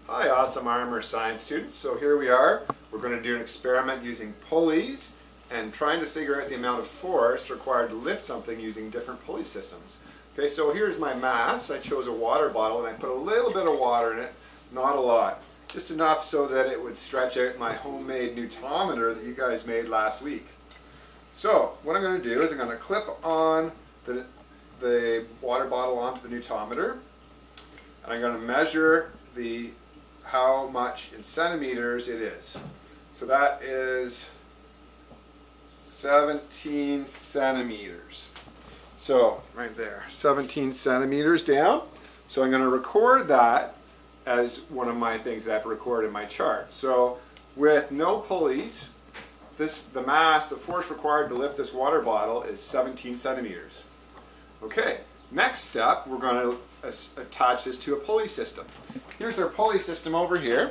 Hi, awesome armor science students. So here we are. We're going to do an experiment using pulleys and trying to figure out the amount of force required to lift something using different pulley systems. Okay, so here's my mass. I chose a water bottle and I put a little bit of water in it, not a lot. Just enough so that it would stretch out my homemade newtometer that you guys made last week. So what I'm going to do is I'm going to clip on the water bottle onto the newtometer, and I'm going to measure how much in centimeters it is. So that is 17 centimeters. So right there, 17 centimeters down. So I'm going to record that as one of my things that I have to record in my chart. So with no pulleys, the force required to lift this water bottle is 17 centimeters. Okay, next step, we're going to attach this to a pulley system. Here's our pulley system over here.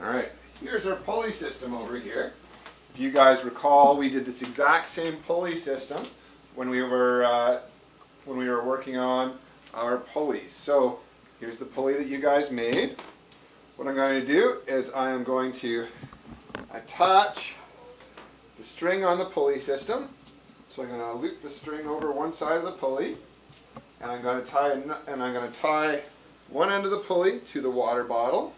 Alright, here's our pulley system over here. If you guys recall, we did this exact same pulley system when we were working on our pulleys. So here's the pulley that you guys made. What I'm going to do is I am going to attach the string on the pulley system. So I'm going to loop the string over one side of the pulley, and I'm going to tie one end of the pulley to the water bottle,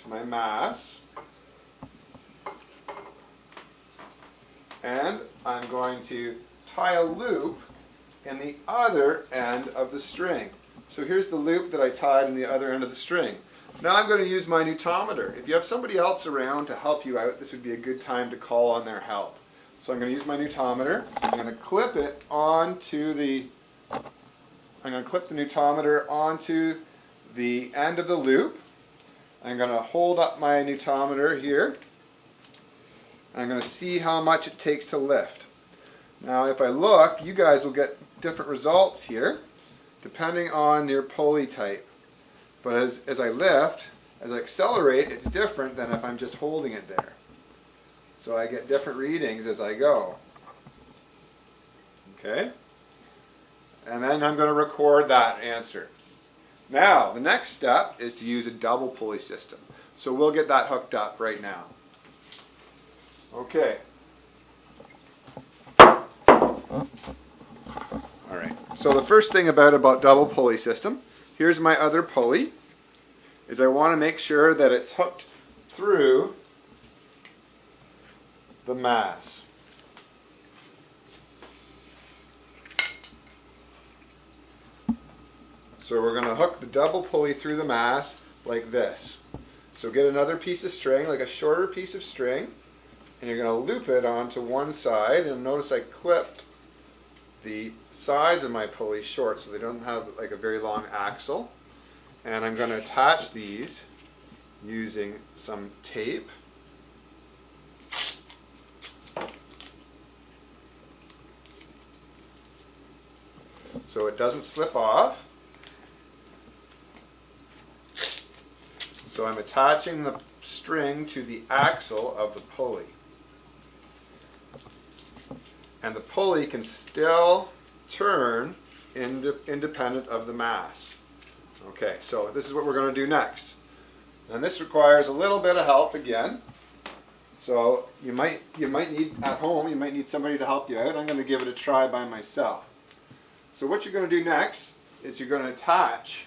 to my mass, and I'm going to tie a loop in the other end of the string. So here's the loop that I tied in the other end of the string. Now I'm going to use my newtometer. If you have somebody else around to help you out, this would be a good time to call on their help. So I'm going to use my newtometer. I'm going to clip it onto the newtometer onto the end of the loop. I'm going to hold up my newtometer here. I'm going to see how much it takes to lift. Now if I look, you guys will get different results here depending on your pulley type. But as I lift, as I accelerate, it's different than if I'm just holding it there. So I get different readings as I go. Okay? And then I'm going to record that answer. Now, the next step is to use a double pulley system. So we'll get that hooked up right now. Okay. Alright, so the first thing about double pulley system, here's my other pulley, is I want to make sure that it's hooked through the mass. So we're going to hook the double pulley through the mass like this. So get another piece of string, like a shorter piece of string, and you're going to loop it onto one side, and notice I clipped the sides of my pulley short so they don't have like a very long axle. And I'm going to attach these using some tape. So it doesn't slip off. So I'm attaching the string to the axle of the pulley. And the pulley can still turn independent of the mass. Okay, so this is what we're going to do next. And this requires a little bit of help again. So you might need, at home, you might need somebody to help you out. I'm going to give it a try by myself. So what you're going to do next is you're going to attach.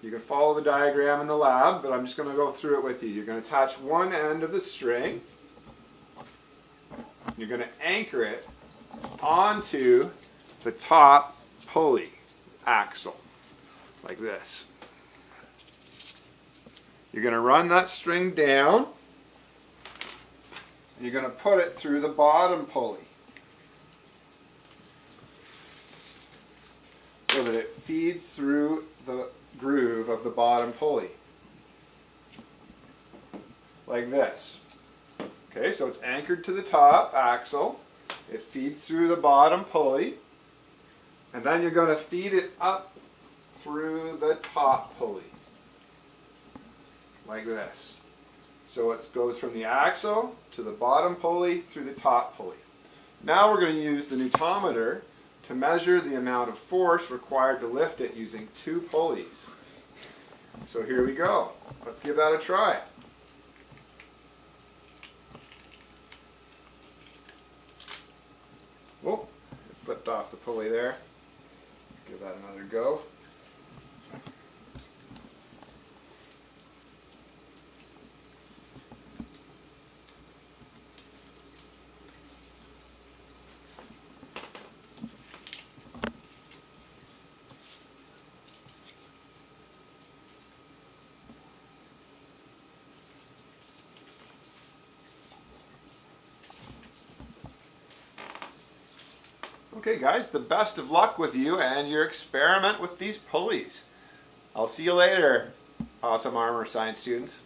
You can follow the diagram in the lab, but I'm just going to go through it with you. You're going to attach one end of the string. You're going to anchor it onto the top pulley axle, like this. You're going to run that string down, and you're going to put it through the bottom pulley so that it feeds through the groove of the bottom pulley, like this. Okay, so it's anchored to the top axle, it feeds through the bottom pulley, and then you're going to feed it up through the top pulley, like this. So it goes from the axle to the bottom pulley through the top pulley. Now we're going to use the newtometer to measure the amount of force required to lift it using 2 pulleys. So here we go. Let's give that a try. Oh, it slipped off the pulley there. Give that another go. Okay guys, the best of luck with you and your experiment with these pulleys. I'll see you later, awesome armor science students.